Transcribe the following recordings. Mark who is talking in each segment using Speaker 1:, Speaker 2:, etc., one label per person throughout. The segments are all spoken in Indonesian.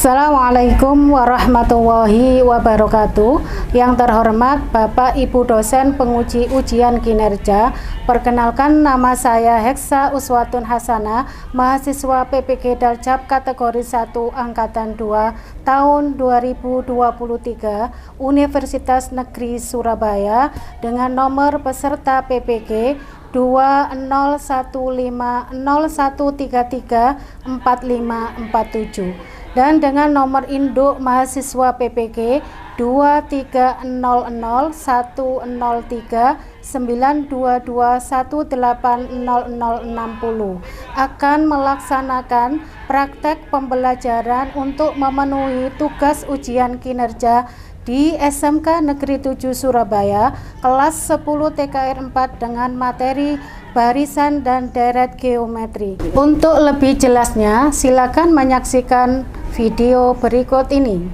Speaker 1: Assalamualaikum warahmatullahi wabarakatuh. Yang terhormat Bapak Ibu dosen penguji ujian kinerja, perkenalkan nama saya Heksa Uswatun Hasanah, mahasiswa PPG Daljab kategori 1 angkatan 2 tahun 2023 Universitas Negeri Surabaya dengan nomor peserta PPG 201501334547 dan dengan nomor induk mahasiswa PPG 2300103922180060 akan melaksanakan praktek pembelajaran untuk memenuhi tugas ujian kinerja di SMK Negeri 7 Surabaya kelas 10 TKR 4 dengan materi barisan dan deret geometri. Untuk lebih jelasnya, silakan menyaksikan video berikut ini.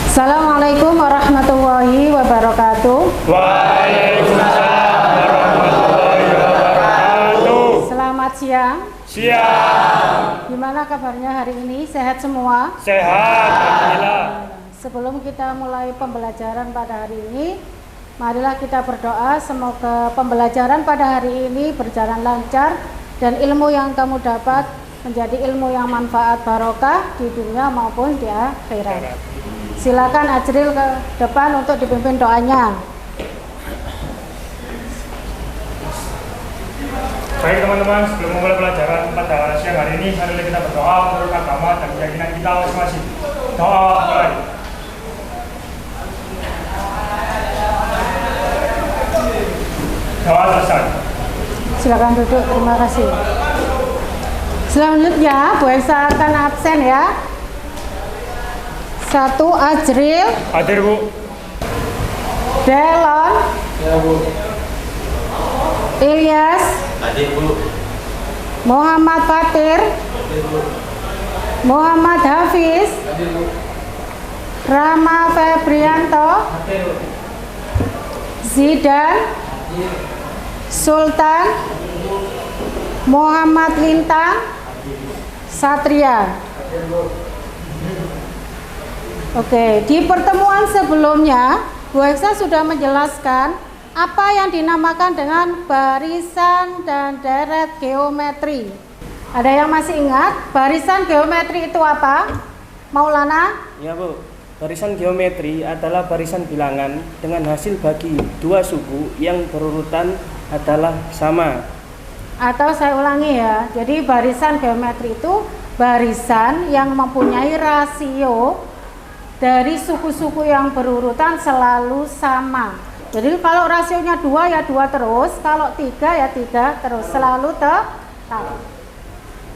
Speaker 1: Assalamualaikum warahmatullahi wabarakatuh.
Speaker 2: Waalaikumsalam warahmatullahi wabarakatuh.
Speaker 1: Selamat siang.
Speaker 2: Siang.
Speaker 1: Gimana kabarnya hari ini? Sehat semua?
Speaker 2: Sehat, alhamdulillah.
Speaker 1: Sebelum kita mulai pembelajaran pada hari ini, marilah kita berdoa semoga pembelajaran pada hari ini berjalan lancar dan ilmu yang kamu dapat menjadi ilmu yang manfaat barokah di dunia maupun di akhirat. Silakan Ajril ke depan untuk dipimpin doanya.
Speaker 2: Baik teman-teman, sebelum memulai pelajaran pada siang hari ini, marilah kita berdoa menurut agama dan keyakinan kita masing-masing. Doa mulai. Doa selesai. Silakan
Speaker 1: duduk, terima kasih. Selanjutnya Bu Elsa akan absen ya. 1 Ajril.
Speaker 2: Hadir Bu.
Speaker 1: Delon.
Speaker 3: Ya Bu.
Speaker 1: Ilyas.
Speaker 3: Hadir Bu.
Speaker 1: Muhammad Fatir.
Speaker 3: Hadir Bu.
Speaker 1: Muhammad Hafiz.
Speaker 3: Hadir Bu.
Speaker 1: Rama Febrianto.
Speaker 3: Hadir Bu.
Speaker 1: Zidan.
Speaker 3: Hadir.
Speaker 1: Sultan. Muhammad Lintang. Satria.
Speaker 3: Hadir Bu.
Speaker 1: Oke, di pertemuan sebelumnya Bu Heksa sudah menjelaskan apa yang dinamakan dengan barisan dan deret geometri. Ada yang masih ingat barisan geometri itu apa? Maulana?
Speaker 4: Ya Bu, barisan geometri adalah barisan bilangan dengan hasil bagi dua suku yang berurutan adalah sama.
Speaker 1: Atau saya ulangi ya, jadi barisan geometri itu barisan yang mempunyai rasio dari suku-suku yang berurutan selalu sama. Jadi kalau rasionya 2 ya 2 terus, kalau 3 ya 3 terus, selalu tetap.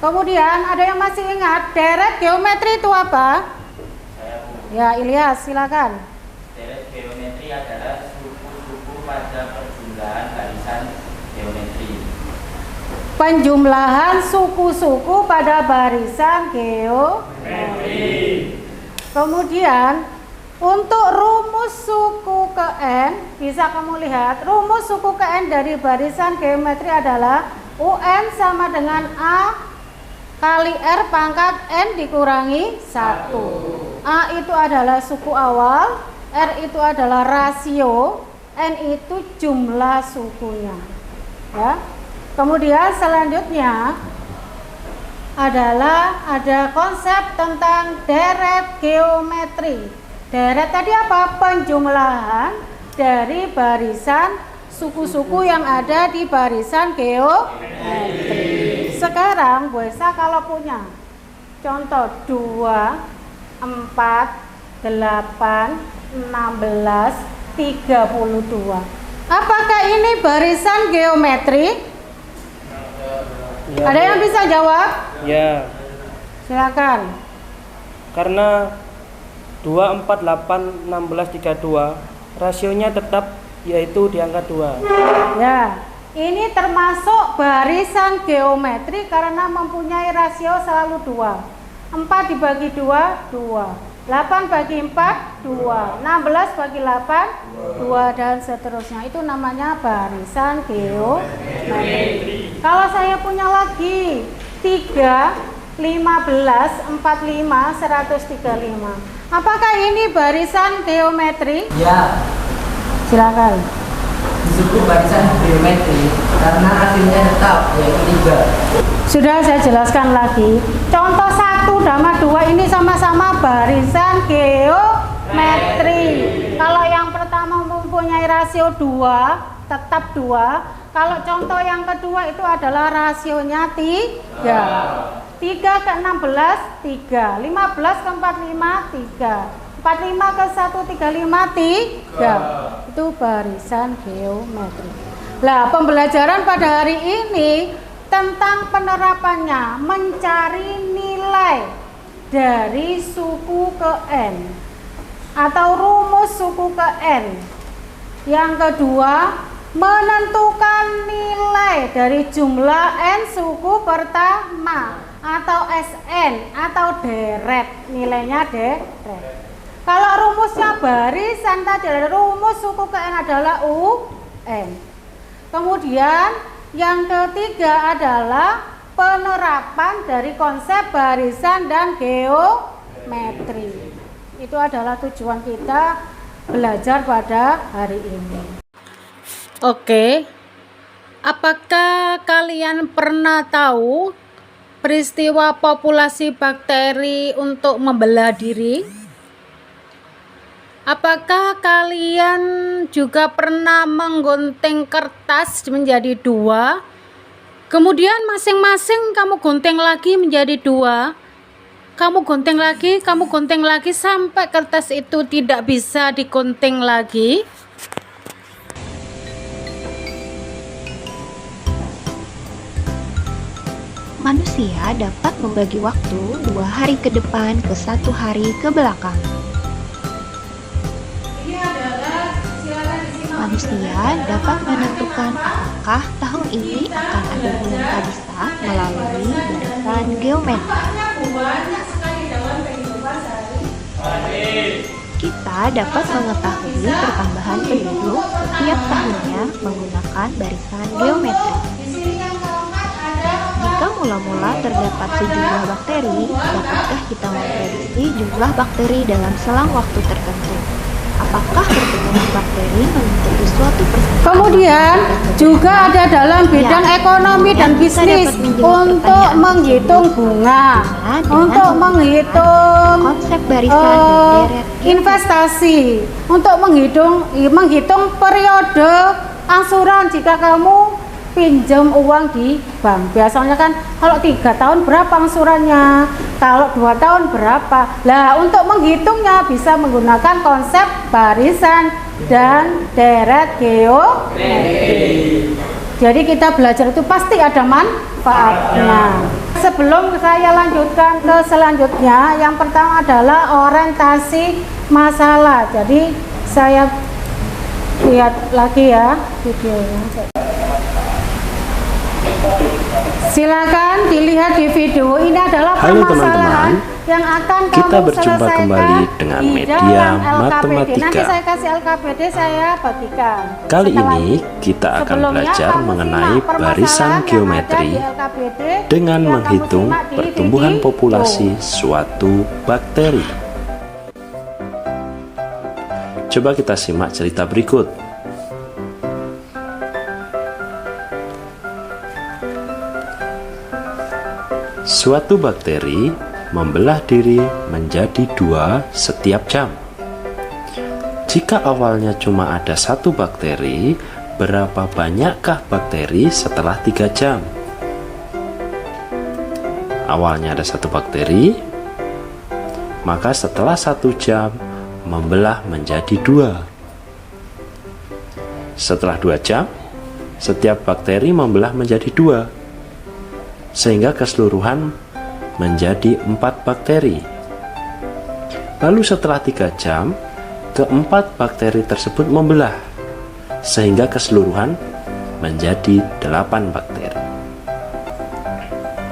Speaker 1: Kemudian ada yang masih ingat deret geometri itu apa? Ya Ilyas, silakan.
Speaker 3: Deret geometri adalah suku-suku pada perjumlahan barisan geometri.
Speaker 1: Penjumlahan suku-suku pada barisan geometri. Kemudian untuk rumus suku ke N, bisa kamu lihat rumus suku ke N dari barisan geometri adalah UN sama dengan A kali R pangkat N dikurangi 1. A itu adalah suku awal, R itu adalah rasio, N itu jumlah sukunya. Ya. Kemudian selanjutnya adalah ada konsep tentang deret geometri. Deret tadi apa? Penjumlahan dari barisan suku-suku yang ada di barisan geometri. Sekarang Bu Elsa kalau punya contoh 2, 4, 8, 16, 32. Apakah ini barisan geometri?
Speaker 4: Ya,
Speaker 1: ada yang bisa jawab?
Speaker 4: Ya.
Speaker 1: Silakan.
Speaker 4: Karena 2, 4, 8, 16, 32 rasionya tetap yaitu di angka 2.
Speaker 1: Ya, ini termasuk barisan geometri karena mempunyai rasio selalu 2. 4 dibagi 2, 2. 8 bagi 4, 2. 16 bagi 8, 2 dan seterusnya. Itu namanya barisan geometri. Kalau saya punya lagi 3, 15, 45, 135. Apakah ini barisan geometri?
Speaker 5: Ya,
Speaker 1: Silakan.
Speaker 5: disebut barisan geometri karena hasilnya tetap, yaitu 3.
Speaker 1: Sudah saya jelaskan lagi. Contoh 1 sama 2 ini sama-sama barisan geometri. Kalau yang pertama mempunyai rasio 2, tetap 2. Kalau contoh yang kedua itu adalah rasionya 3. 3 ke 16, 3. 15 ke 45, 3. 45 ke 135, 3. Itu barisan geometri. Nah, pembelajaran pada hari ini tentang penerapannya, mencari nilai dari suku ke N atau rumus suku ke N. Yang kedua, menentukan nilai dari jumlah N suku pertama atau SN atau deret, nilainya deret. Kalau rumusnya barisan tadi adalah rumus suku ke N adalah UN. Kemudian yang ketiga adalah penerapan dari konsep barisan dan geometri. Itu adalah tujuan kita belajar pada hari ini. Oke, apakah kalian pernah tahu peristiwa populasi bakteri untuk membelah diri? Apakah kalian juga pernah menggunting kertas menjadi 2? Kemudian masing-masing kamu gunting lagi menjadi 2. Kamu gunting lagi sampai kertas itu tidak bisa digunting lagi.
Speaker 6: Manusia dapat membagi waktu 2 hari ke depan ke 1 hari ke belakang. Manusia dapat menentukan apakah tahun ini akan ada bulan kabisa melalui barisan geometri. Kita dapat mengetahui pertambahan penduduk setiap tahunnya menggunakan barisan geometri. Jika mula-mula terdapat sejumlah bakteri, dapatkah kita memprediksi jumlah bakteri dalam selang waktu tertentu? Apakah pertumbuhan bakteri mengikuti suatu perkembangan?
Speaker 1: Kemudian juga ada dalam bidang ekonomi dan bisnis untuk menghitung bunga, untuk menghitung
Speaker 6: konsep barisan dan deret
Speaker 1: investasi, untuk menghitung periode angsuran jika kamu pinjam uang di bank. Biasanya kan kalau 3 tahun berapa angsurannya, kalau 2 tahun berapa. Lah, untuk menghitungnya bisa menggunakan konsep barisan dan deret geometri. Jadi kita belajar itu pasti ada manfaatnya. Sebelum saya lanjutkan ke selanjutnya, yang pertama adalah orientasi masalah. Jadi saya lihat lagi ya videonya. Silakan dilihat di video. Ini adalah permasalahan yang akan
Speaker 7: kita
Speaker 1: kamu
Speaker 7: berjumpa
Speaker 1: selesaikan
Speaker 7: kembali dengan
Speaker 1: di
Speaker 7: media
Speaker 1: dalam LKPD. Nanti
Speaker 7: matematika.
Speaker 1: saya kasih LKPD, saya bagikan.
Speaker 7: Kali
Speaker 1: Setelah
Speaker 7: ini kita akan
Speaker 1: sebelumnya,
Speaker 7: belajar
Speaker 1: kamu
Speaker 7: mengenai
Speaker 1: simak permasalahan
Speaker 7: barisan
Speaker 1: yang ada
Speaker 7: geometri
Speaker 1: di LKPD
Speaker 7: dengan
Speaker 1: yang kamu
Speaker 7: menghitung
Speaker 1: simak di
Speaker 7: pertumbuhan
Speaker 1: video.
Speaker 7: populasi suatu bakteri. Coba kita simak cerita berikut. Suatu bakteri membelah diri menjadi 2 setiap jam. Jika awalnya cuma ada 1 bakteri, berapa banyakkah bakteri setelah 3 jam? Awalnya ada 1 bakteri, maka setelah 1 jam membelah menjadi 2. Setelah 2 jam, setiap bakteri membelah menjadi 2. Sehingga keseluruhan menjadi 4 bakteri. Lalu setelah 3 jam, keempat bakteri tersebut membelah, sehingga keseluruhan menjadi 8 bakteri.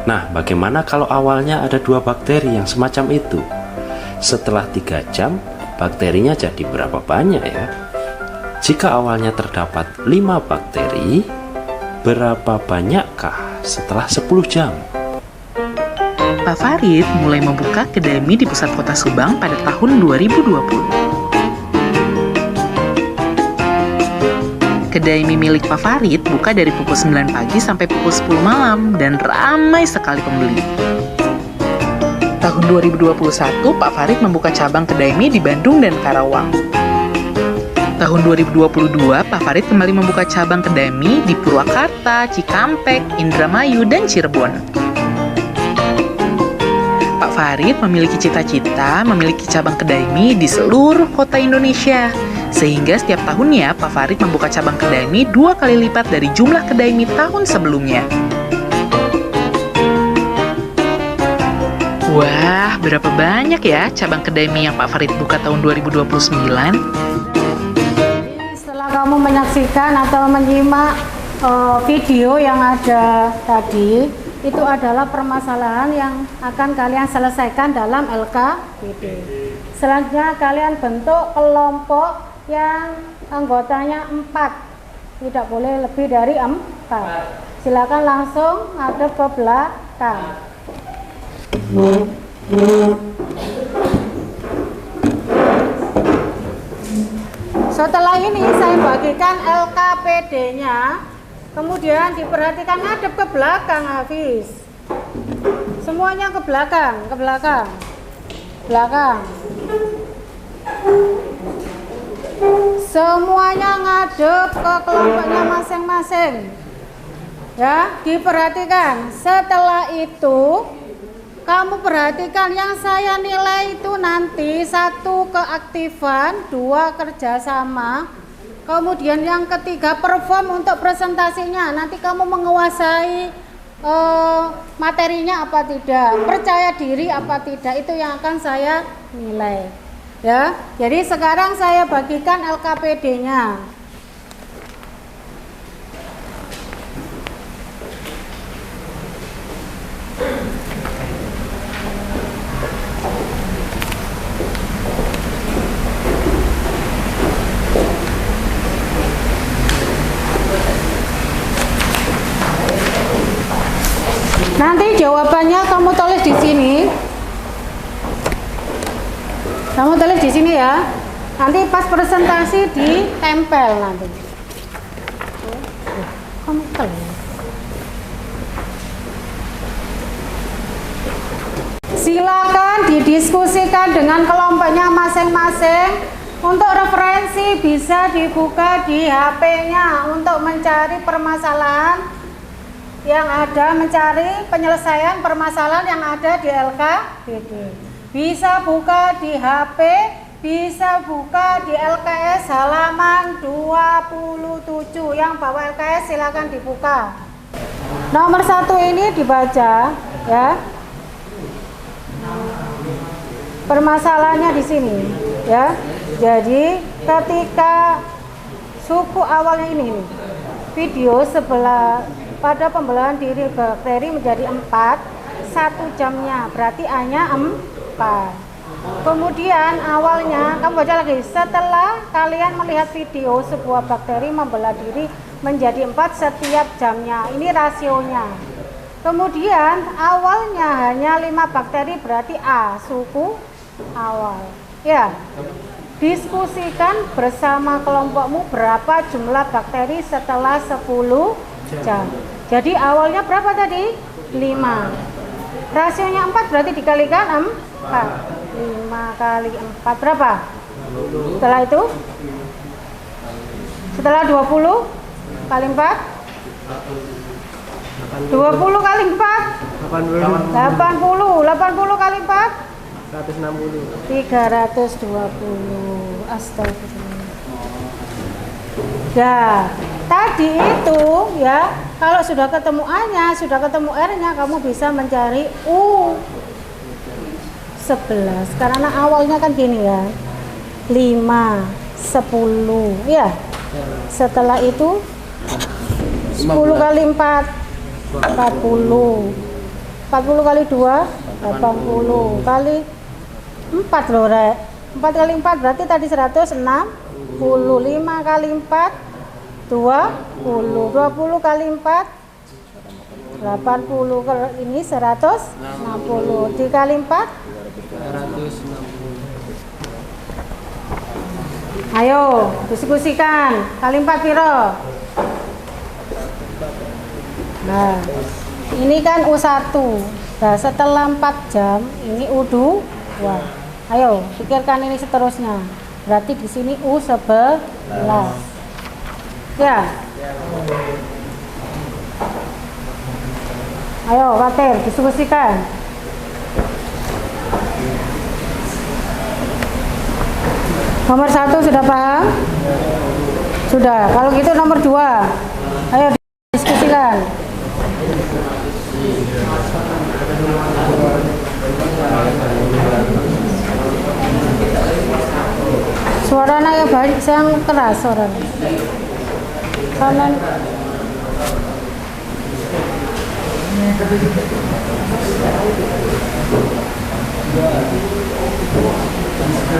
Speaker 7: Nah, bagaimana kalau awalnya ada 2 bakteri yang semacam itu? Setelah 3 jam, bakterinya jadi berapa banyak ya? Jika awalnya terdapat 5 bakteri, berapa banyakkah setelah 10 jam?
Speaker 8: Pak Farid mulai membuka kedai mie di pusat kota Subang pada tahun 2020. Kedai mie milik Pak Farid buka dari pukul 9 pagi sampai pukul 10 malam dan ramai sekali pembeli. Tahun 2021, Pak Farid membuka cabang kedai mie di Bandung dan Karawang. Tahun 2022, Pak Farid kembali membuka cabang kedai mie di Purwakarta, Cikampek, Indramayu, dan Cirebon. Pak Farid memiliki cita-cita memiliki cabang kedai mie di seluruh kota Indonesia. Sehingga setiap tahunnya, Pak Farid membuka cabang kedai mie 2 kali lipat dari jumlah kedai mie tahun sebelumnya. Wah, berapa banyak ya cabang kedai mie yang Pak Farid buka tahun 2029?
Speaker 1: Kamu menyaksikan atau menyimak video yang ada tadi, itu adalah permasalahan yang akan kalian selesaikan dalam LKPD. Selanjutnya kalian bentuk kelompok yang anggotanya 4, tidak boleh lebih dari 4. Silakan langsung ngadep ke belakang. Setelah ini saya bagikan LKPD-nya, kemudian diperhatikan ngadep ke belakang, Hafiz. Semuanya ke belakang, belakang. Semuanya ngadep ke kelompoknya masing-masing. Ya, diperhatikan. Setelah itu kamu perhatikan yang saya nilai itu nanti 1 keaktifan, 2 kerjasama, kemudian yang ketiga perform untuk presentasinya. Nanti kamu menguasai materinya apa tidak, percaya diri apa tidak, itu yang akan saya nilai. Ya, jadi sekarang saya bagikan LKPD-nya. Nanti jawabannya kamu tulis di sini. Kamu tulis di sini ya. Nanti pas presentasi ditempel nanti. Kamu tulis. Silakan didiskusikan dengan kelompoknya masing-masing. Untuk referensi bisa dibuka di HP-nya untuk mencari permasalahan yang ada, mencari penyelesaian permasalahan yang ada di LKPD. Bisa buka di HP, bisa buka di LKS halaman 27. Yang bawa LKS silakan dibuka. Nomor 1 ini dibaca ya. Permasalahannya di sini ya. Jadi ketika suku awalnya ini video sebelah pada pembelahan diri bakteri menjadi 4, 1 jamnya berarti A-nya 4. Kemudian awalnya kamu baca lagi, setelah kalian melihat video sebuah bakteri membelah diri menjadi 4 setiap jamnya, ini rasionya. Kemudian awalnya hanya 5 bakteri berarti A, suku awal ya. Diskusikan bersama kelompokmu berapa jumlah bakteri setelah 10 jam. Jadi awalnya berapa tadi? 5. Rasionya 4 berarti dikalikan 4. 5 kali 4 berapa? Setelah itu? Setelah 20 kali 4? 20 kali 4? 80. 80 kali 4?
Speaker 4: 160.
Speaker 1: 320. Astagfirullah. Ya, tadi itu ya, kalau sudah ketemu A-nya, sudah ketemu R-nya, kamu bisa mencari U11. Karena awalnya kan gini ya. 5, 10, ya. Setelah itu 10 kali 4 40. 40 kali 2 80 kali 4 loh, Rek. 4 kali 4 berarti tadi 160. 5 kali 4 20. 20 kali 4 80 ini 160 dikali 4
Speaker 5: 260.
Speaker 1: ayo diskusikan kali 4 piro. Nah ini kan U1. Nah setelah 4 jam ini U2. Ayo pikirkan ini seterusnya. Berarti di sini U11 ya. Ayo Water diskusikan. Nomor 1 sudah paham? Sudah. Kalau gitu nomor 2 ayo diskusikan. Suaranya yang banyak, yang keras suaranya. Kanan.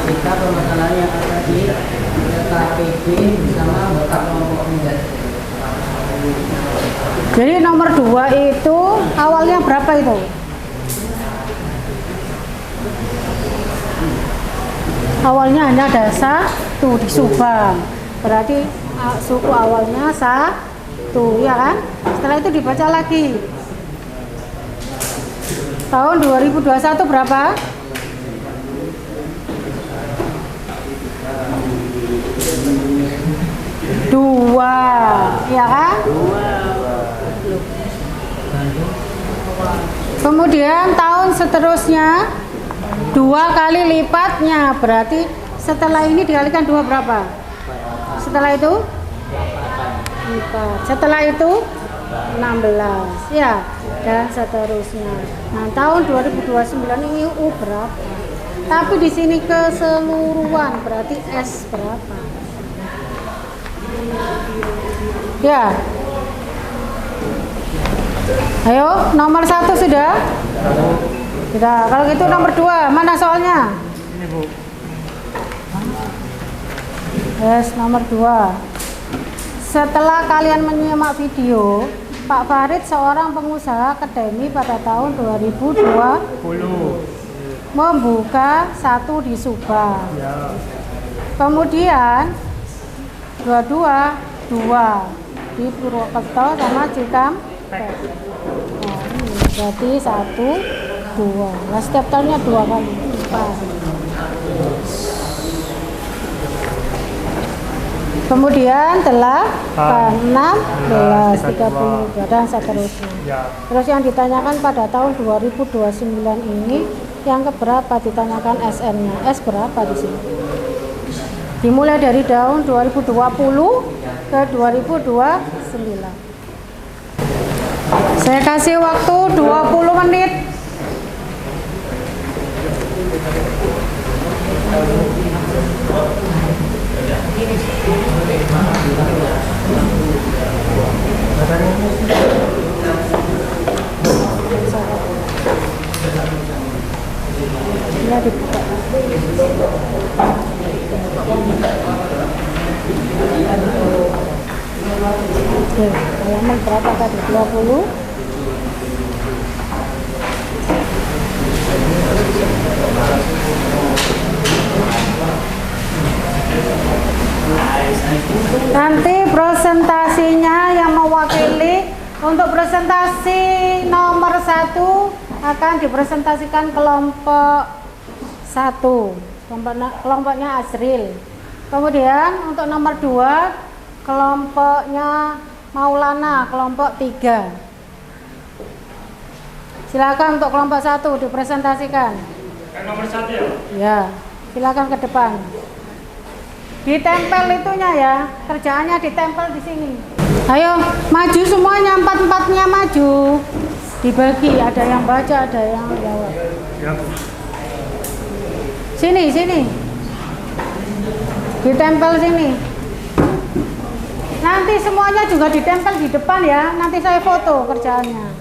Speaker 5: Kita permasalahan yang ada di KPB bersama bapak kelompok minyak.
Speaker 1: Jadi nomor 2 itu awalnya berapa itu? Awalnya hanya ada 1 di Subang. Berarti suku awalnya 1 ya kan? Setelah itu dibaca lagi. Tahun 2021 berapa? 2 ya kan? Kemudian tahun seterusnya 2 kali lipatnya, berarti setelah ini dikalikan 2 berapa? Setelah itu 4, setelah itu 16 ya, dan seterusnya. Nah tahun 2029 ini U berapa? Tapi di sini keseluruhan berarti S berapa? Ya. Ayo, nomor 1 sudah? Sudah. Kalau gitu nomor 2, mana soalnya?
Speaker 2: Ini Bu.
Speaker 1: Yes, nomor 2. Setelah kalian menyimak video, Pak Farid seorang pengusaha akademi pada tahun 2020 membuka 1 di Subang.
Speaker 2: Ya.
Speaker 1: Kemudian 2 di Purwokerto sama Cikampek. Nah, ini berarti 1, 2. Nah, setiap tahunnya 2 kali. 4. Kemudian 8, 16, 32 dan seterusnya.
Speaker 2: Ya.
Speaker 1: Terus yang ditanyakan pada tahun 2029 ini yang keberapa ditanyakan SN-nya? S berapa di sini? Dimulai dari tahun 2020 ke 2029. Saya kasih waktu 20 menit. Ya dibuka. Oke, halaman berapa tadi? 20. Nanti presentasinya yang mewakili untuk presentasi nomor 1 akan dipresentasikan kelompok 1, kelompoknya Azril. Kemudian untuk nomor 2 kelompoknya Maulana, kelompok 3. Silakan untuk kelompok 1 dipresentasikan.
Speaker 2: Yang nomor 1 ya?
Speaker 1: Ya, silakan ke depan. Ditempel itunya ya, kerjaannya ditempel di sini. Ayo, maju semuanya, 4-4-nya maju. Dibagi, ada yang baca, ada yang jawab.
Speaker 2: Ya.
Speaker 1: Sini. Ditempel sini. Nanti semuanya juga ditempel di depan ya. Nanti saya foto kerjaannya.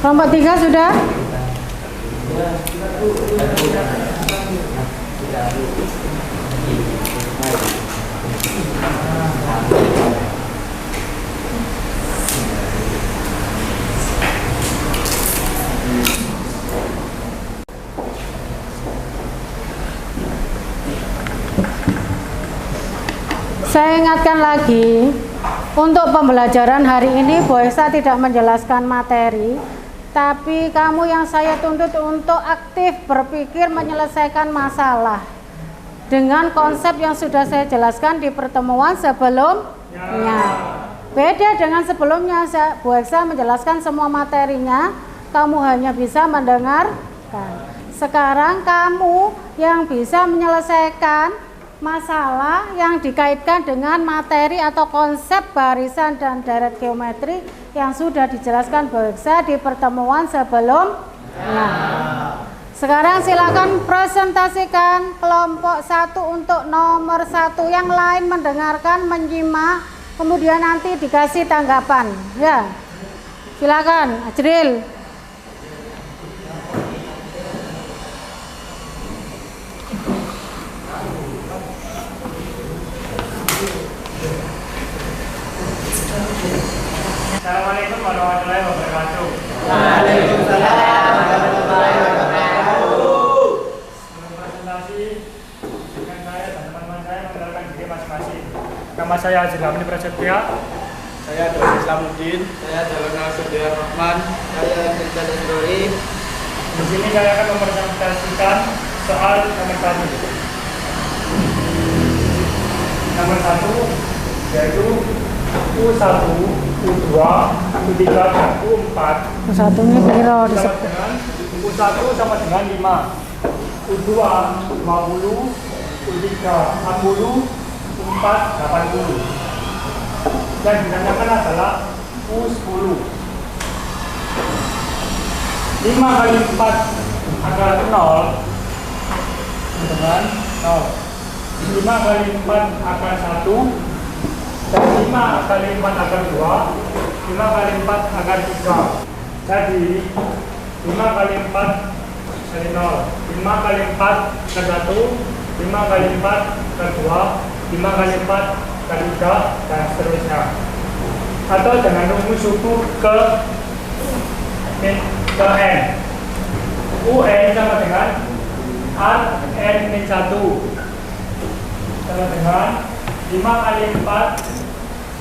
Speaker 1: Kelompok 3 sudah? Saya ingatkan lagi, untuk pembelajaran hari ini Bu Esa tidak menjelaskan materi, tapi kamu yang saya tuntut untuk aktif berpikir menyelesaikan masalah dengan konsep yang sudah saya jelaskan di pertemuan sebelumnya. Beda dengan sebelumnya, Bu Esa menjelaskan semua materinya, kamu hanya bisa mendengarkan. Sekarang kamu yang bisa menyelesaikan masalah yang dikaitkan dengan materi atau konsep barisan dan deret geometri yang sudah dijelaskan Bu Esa di pertemuan sebelumnya. Sekarang silakan presentasikan kelompok 1 untuk nomor 1. Yang lain mendengarkan, menyimak, kemudian nanti dikasih tanggapan. Ya, silakan Ajril.
Speaker 2: Assalamualaikum warahmatullahi wabarakatuh.
Speaker 5: Waalaikumsalam warahmatullahi wabarakatuh.
Speaker 2: Sebelum presentasi dengan saya dan teman-teman saya mengenalkan diri masing-masing. Nama saya Azil Hamdi Prasetya.
Speaker 9: Saya Dodi Islamuddin. Saya Jalana Sudir Rahman.
Speaker 5: Saya Rizal Androi.
Speaker 2: Di sini saya akan mempresentasikan soal nomor 1. Nomor 1 yaitu U1, U2, U3, dan U4
Speaker 1: U1 ini piro
Speaker 2: sama dengan U1 sama dengan 5, U2 50, U3 60, U4 80. Yang ditanyakan adalah U10. 5 kali 4 adalah 0 dengan 0. 5 kali 4 akar 1 dan 5 kali 4 akar 2, 5 kali 4 akar 3. Jadi 5 kali 4 kali 0, 5 kali 4 akar 1, 5 kali 4 akar 2, 5 kali 4 kali 3, dan seterusnya. Atau dengan rumus suku ke n. UN sama dengan Rn min 1 sama dengan 5 kali 4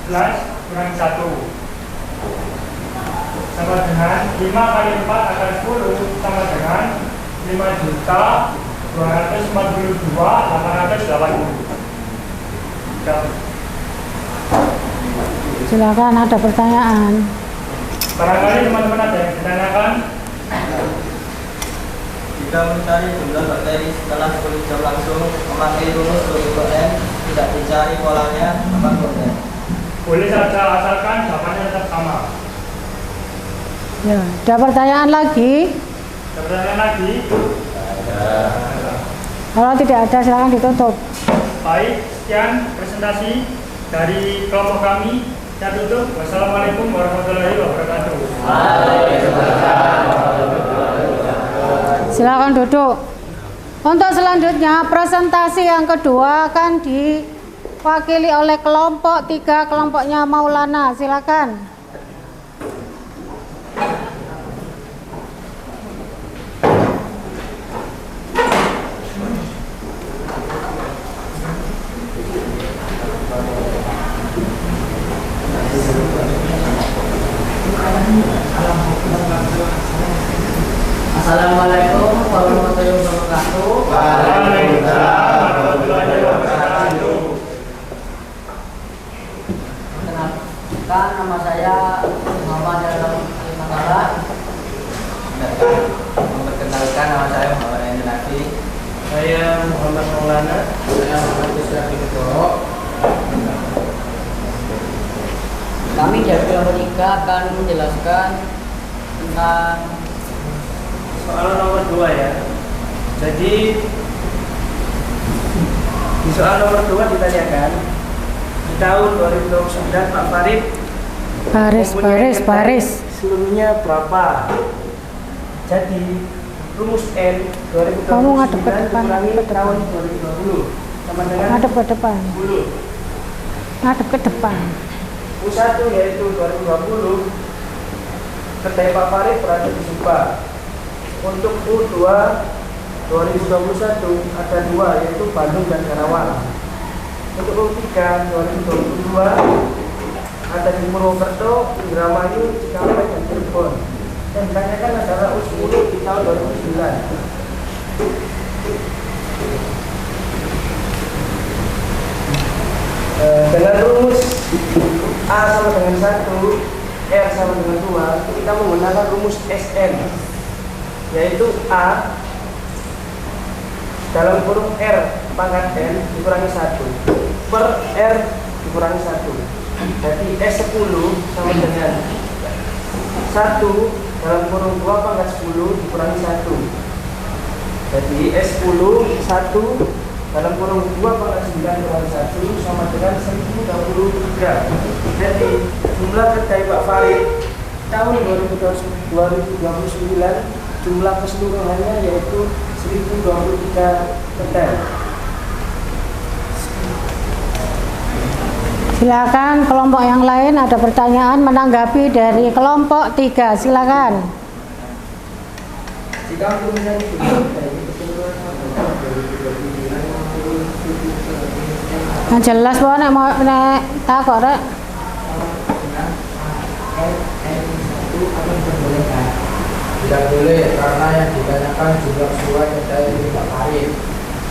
Speaker 2: plus kurang 1 sama dengan 5 kali 4 akar 10 sama dengan 5.242.880.
Speaker 1: Silakan, ada pertanyaan.
Speaker 2: Barangkali teman-teman ada yang ditanyakan.
Speaker 3: Jika mencari jumlah bakteri setelah 10 jam langsung memakai rumus suku ke N, tidak dicari polanya, apa boleh?
Speaker 2: Boleh saja, asalkan jawabannya tetap sama.
Speaker 1: Ya, ada pertanyaan lagi?
Speaker 2: Ada pertanyaan lagi?
Speaker 1: Kalau tidak ada, silakan ditutup.
Speaker 2: Baik, sekian presentasi dari kelompok kami. Saya tutup. Wassalamualaikum warahmatullahi wabarakatuh.
Speaker 1: Silakan duduk. Untuk selanjutnya, presentasi yang kedua akan diwakili oleh kelompok 3, kelompoknya Maulana. Silakan.
Speaker 5: Assalamualaikum warahmatullahi wabarakatuh.
Speaker 2: Waalaikumsalam warahmatullahi wabarakatuh.
Speaker 5: Kenalkan, nama saya Muhammad Al-Fatala.
Speaker 3: Memperkenalkan, nama saya Muhammad Aini Nafi.
Speaker 4: Saya Muhammad Maulana.
Speaker 5: Saya Muhammad Israfi Kedoro. Kami dari kelompok 3 akan menjelaskan tentang
Speaker 4: Soal nomor 2 ya. Jadi di soal nomor 2 ditanyakan di tahun 2029 Pak Farid
Speaker 1: Baris.
Speaker 4: seluruhnya berapa? Jadi rumus N 2029
Speaker 1: Kamu ngadep ke depan,
Speaker 4: dikurangi
Speaker 1: ke depan.
Speaker 4: tahun 2020 sama dengan
Speaker 1: Ngadep ke depan.
Speaker 4: 10.
Speaker 1: Ngadep ke depan.
Speaker 4: U1 yaitu 2020 kedai Pak Farid berada di Subang. Untuk U2 2021 ada 2 yaitu Bandung dan Karawang.
Speaker 5: Untuk U3 2022 ada di Purwokerto, Indramayu, Cikampek, dan Cirebon. Dan ditanyakan adalah U10 di tahun 2009. Dengan rumus A sama dengan 1, R sama dengan 2, kita menggunakan rumus SN, yaitu A dalam kurung R pangkat N dikurangi 1 per R dikurangi 1. Jadi S10 sama dengan 1 dalam kurung 2 pangkat 10 dikurangi 1. Jadi S10 1 dalam kurung 2 pangkat 9 dikurangi 1 sama dengan 1023. Jadi jumlah kedai Pak Farid tahun 2029 jumlah keseluruhannya yaitu 1023 kedai.
Speaker 1: Silakan kelompok yang lain ada pertanyaan menanggapi dari kelompok 3. Silakan.
Speaker 5: Jika misalnya
Speaker 1: yang jelas bahwa nek takok rek.
Speaker 9: Tidak boleh karena yang ditanyakan jumlah keseluruhan kedai ini Pak Farid.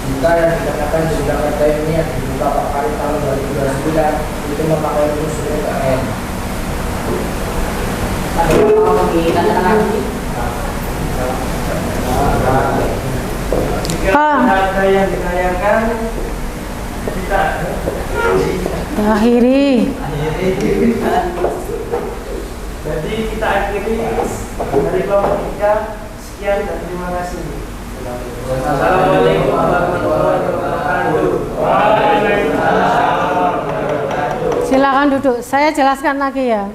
Speaker 9: Jika yang ditanyakan jumlah kedai ini yang dibuka Pak Farid tahun 2029 itu memakai rumus UKN.
Speaker 5: ada yang ditanyakan lagi.
Speaker 2: Jika ada yang ditanyakan kita
Speaker 1: Akhiri.
Speaker 2: Jadi kita akhiri dari kelompok 3. Sekian dan terima kasih. Assalamualaikum warahmatullahi wabarakatuh.
Speaker 1: Silakan duduk. Saya jelaskan lagi ya.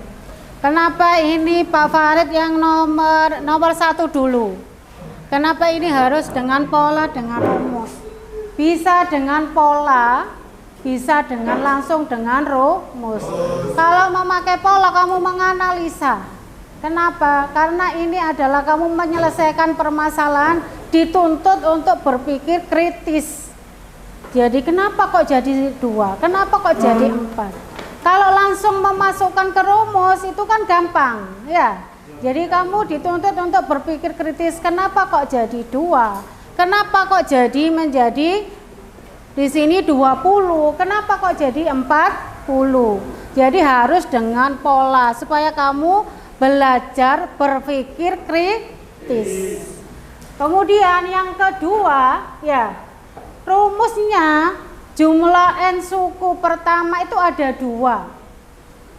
Speaker 1: Kenapa ini Pak Farid yang nomor 1 dulu? Kenapa ini harus dengan pola, dengan rumus? Bisa dengan pola, bisa dengan langsung dengan rumus. Kalau memakai pola kamu menganalisa. Kenapa? Karena ini adalah kamu menyelesaikan permasalahan, dituntut untuk berpikir kritis. Jadi kenapa kok jadi 2? Kenapa kok jadi 4? Kalau langsung memasukkan ke rumus itu kan gampang, ya. Jadi kamu dituntut untuk berpikir kritis. Kenapa kok jadi 2? Kenapa kok jadi menjadi di sini 20? Kenapa kok jadi 40? Jadi harus dengan pola supaya kamu belajar berpikir kritis. Kemudian yang kedua, ya, rumusnya jumlah n suku pertama itu ada 2.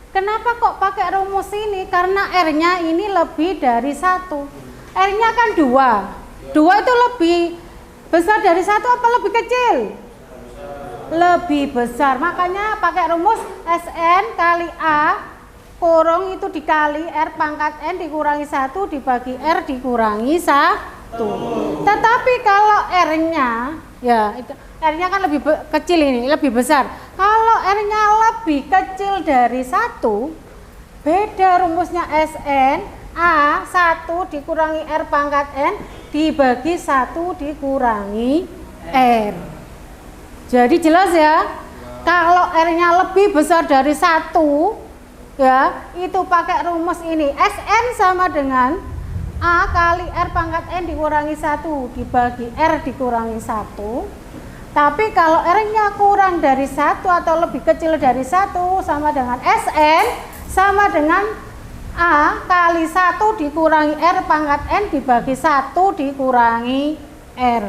Speaker 1: Kenapa kok pakai rumus ini? Karena R-nya ini lebih dari 1. R-nya kan 2. 2 itu lebih besar dari 1 apa lebih kecil? Lebih besar. Makanya pakai rumus SN kali A kurung itu dikali R pangkat N dikurangi 1 dibagi R dikurangi 1. Tetapi kalau R-nya, ya itu R-nya kan lebih kecil ini, lebih besar. Kalau R-nya lebih kecil dari 1, beda rumusnya SN A 1 dikurangi R pangkat N dibagi 1 dikurangi R. Jadi jelas ya, kalau R-nya lebih besar dari 1, ya itu pakai rumus ini. SN sama dengan A kali R pangkat N dikurangi 1 dibagi R dikurangi 1. Tapi kalau R-nya kurang dari 1 atau lebih kecil dari 1 sama dengan SN sama dengan A kali 1 dikurangi R pangkat N dibagi 1 dikurangi R.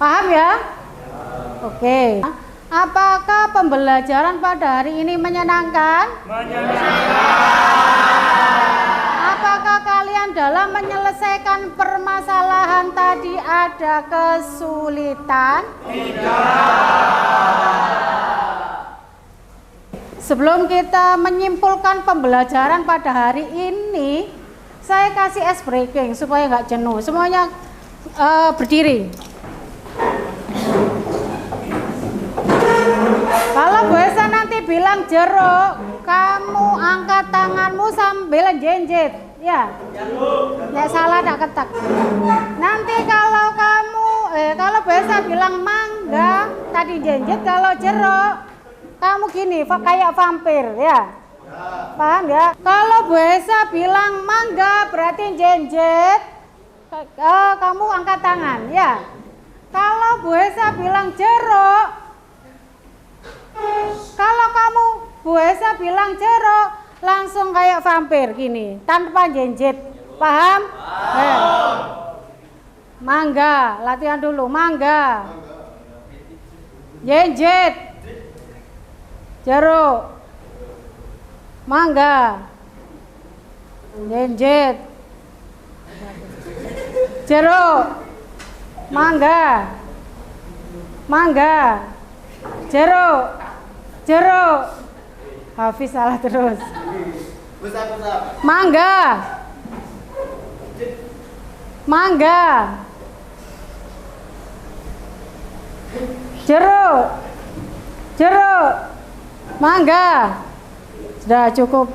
Speaker 1: Paham ya? Oke. Apakah pembelajaran pada hari ini menyenangkan? Apakah kalian dalam menyelesaikan permasalahan tadi ada kesulitan? Sebelum kita menyimpulkan pembelajaran pada hari ini, saya kasih ice breaking supaya nggak jenuh. Semuanya berdiri. Kalau Bu Esa nanti bilang jeruk, kamu angkat tanganmu sambil jenjit, ya. Nggak salah, nggak ketak. Nanti kalau kamu, kalau Bu Esa bilang mangga, tadi jenjet, kalau jeruk kamu gini, kayak vampir ya. Paham ya? Kalau Bu Esa bilang mangga berarti jenjet, kamu angkat tangan ya. Kalau Bu Esa bilang jeruk, kalau kamu Bu Esa bilang jeruk, langsung kayak vampir gini, tanpa jenjet. Paham? Mangga, latihan dulu. Mangga, jenjet, jeruk, mangga, jenjet, jeruk, mangga, mangga, jeruk, jeruk. Hafiz salah terus. Mangga, mangga, jeruk, jeruk, mangga. Sudah cukup.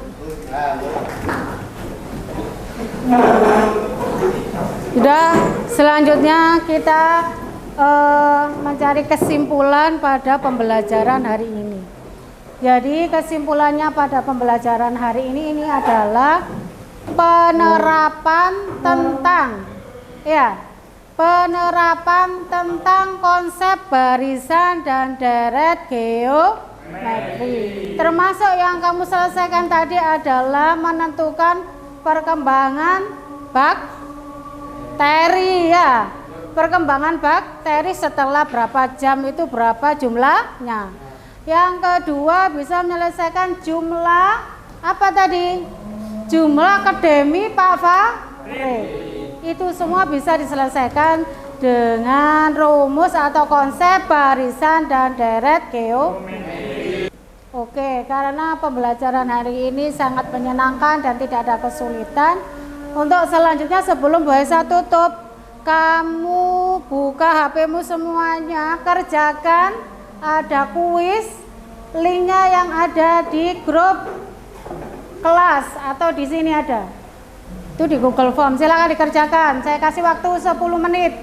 Speaker 1: Sudah, selanjutnya kita mencari kesimpulan pada pembelajaran hari ini. Jadi kesimpulannya pada pembelajaran hari ini adalah penerapan tentang konsep barisan dan deret geometri. Termasuk yang kamu selesaikan tadi adalah menentukan perkembangan bakteri ya. Perkembangan bakteri setelah berapa jam itu berapa jumlahnya. Yang kedua bisa menyelesaikan jumlah apa tadi? Jumlah akademi Pak Farid. Itu semua bisa diselesaikan dengan rumus atau konsep barisan dan deret geometri. Oke, karena pembelajaran hari ini sangat menyenangkan dan tidak ada kesulitan. Untuk selanjutnya sebelum Bu Esa tutup, kamu buka HP-mu semuanya, kerjakan. Ada kuis, linknya yang ada di grup kelas atau di sini ada. Itu di Google Form. Silakan dikerjakan. Saya kasih waktu 10 menit.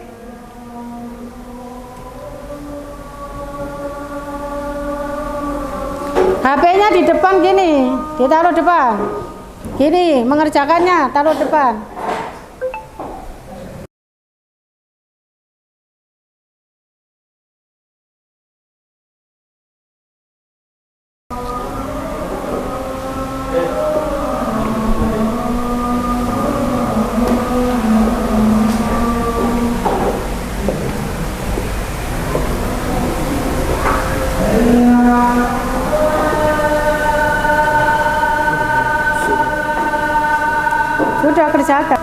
Speaker 1: HP-nya di depan gini, ditaruh depan. Gini, mengerjakannya taruh depan. Sudah kerjakan.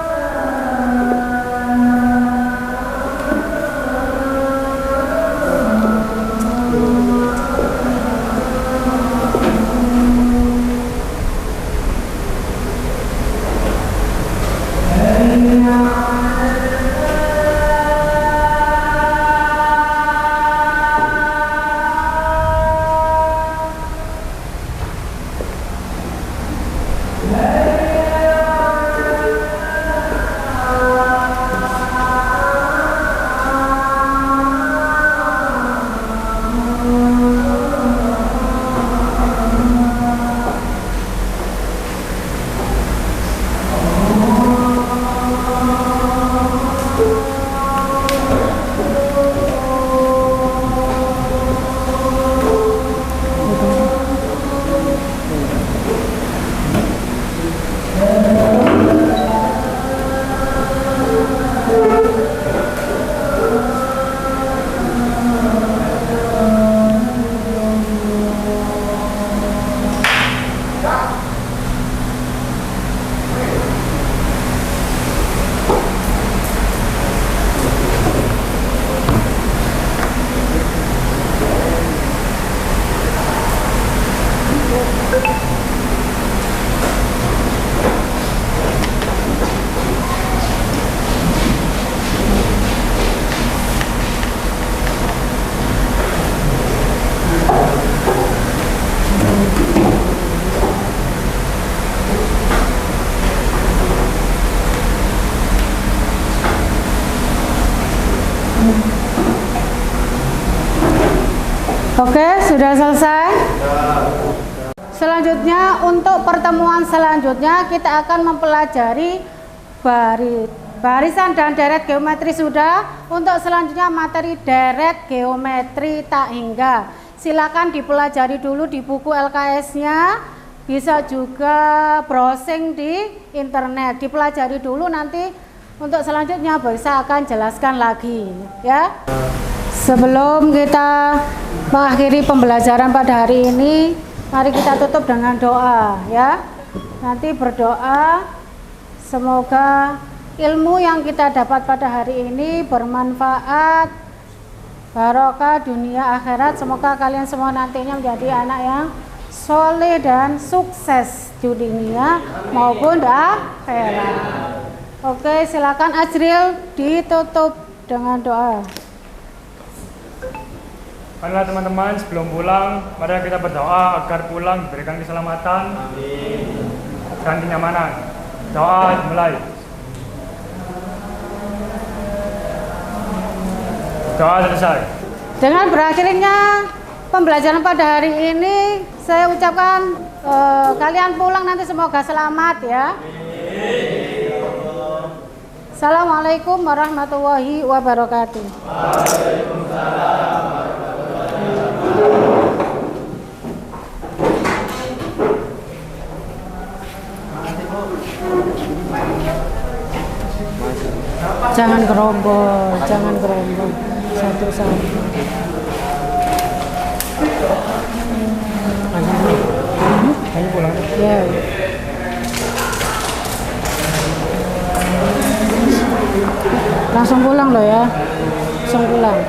Speaker 1: Oke, sudah selesai. Selanjutnya, untuk pertemuan selanjutnya kita akan mempelajari barisan dan deret geometri sudah. Untuk selanjutnya materi deret geometri tak hingga. Silakan dipelajari dulu di buku LKS-nya. Bisa juga browsing di internet. Dipelajari dulu, nanti untuk selanjutnya bisa akan jelaskan lagi ya. Sebelum kita mengakhiri pembelajaran pada hari ini, mari kita tutup dengan doa ya. Nanti berdoa semoga ilmu yang kita dapat pada hari ini bermanfaat, barokah dunia akhirat. Semoga kalian semua nantinya menjadi anak yang soleh dan sukses di dunia maupun di akhirat. Oke, silakan Ajril ditutup dengan doa.
Speaker 2: Baiklah teman-teman, sebelum pulang, mari kita berdoa agar pulang diberikan keselamatan dan kenyamanan. Doa mulai. Doa selesai. Dengan berakhirnya pembelajaran pada hari ini, saya ucapkan kalian pulang nanti semoga selamat ya. Assalamualaikum warahmatullahi wabarakatuh. Jangan gerombol, jangan gerombol. Satu-satu. Ayo pulang.
Speaker 1: Ya. Langsung pulang loh ya. Langsung pulang.